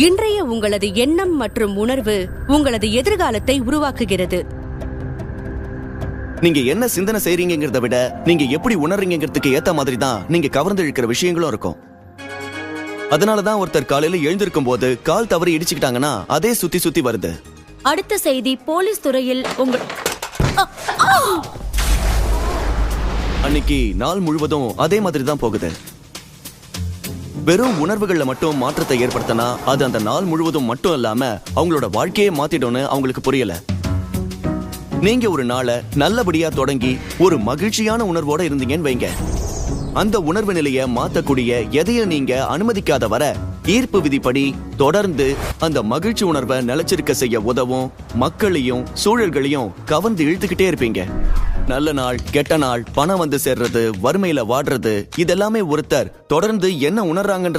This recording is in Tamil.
இன்றைய உங்களது எண்ணம் மற்றும் உணர்வு உங்களது எதிர்காலத்தை உருவாக்குகிறது. நீங்க என்ன சிந்தனை செய்றீங்கிறத விட நீங்க எப்படி உணர்றீங்கிறதுக்கு ஏத்த மாதிரி தான் நீங்க கவர்ந்து இழுக்கிற விஷயங்களும் இருக்கும். அதனாலதான் ஒருத்தர் காலையில எழுந்திருக்கும் போது கால் தவறி இடிச்சுக்கிட்டாங்கன்னா அதே சுத்தி சுத்தி வருது. அடுத்த செய்தி, போலீஸ் துறையில் அன்னைக்கு நாள் முழுவதும் அதே மாதிரி தான் போகுது. வெறும் உணர்வுகள்ல மட்டும் மாற்றத்தை ஏற்படுத்தினா அது அந்த நாள் முழுவதும் மட்டும் இல்லாம அவங்களோட வாழ்க்கையே மாத்திடும்னு அவங்களுக்கு புரியல. நீங்க ஒரு நாளை நல்லபடியா தொடங்கி ஒரு மகிழ்ச்சியான உணர்வோட இருந்தீங்கன்னு வைங்க, அந்த உணர்வு நிலையை மாத்தக்கூடிய எதையும் நீங்க அனுமதிக்காத வர ஈர்ப்பு விதிப்படி தொடர்ந்து அந்த மகிழ்ச்சி உணர்வை நிலைச்சிருக்க செய்ய உதவும் மக்களையும் சூழல்களையும் கவர்ந்து இழுத்துக்கிட்டே இருப்பீங்க. நல்ல நாள், கெட்ட நாள், பணம் வந்து சேர்றது, வறுமையில வாடுறது, இதெல்லாமே ஒருத்தர் தொடர்ந்து என்ன உணர்றாங்கன்ற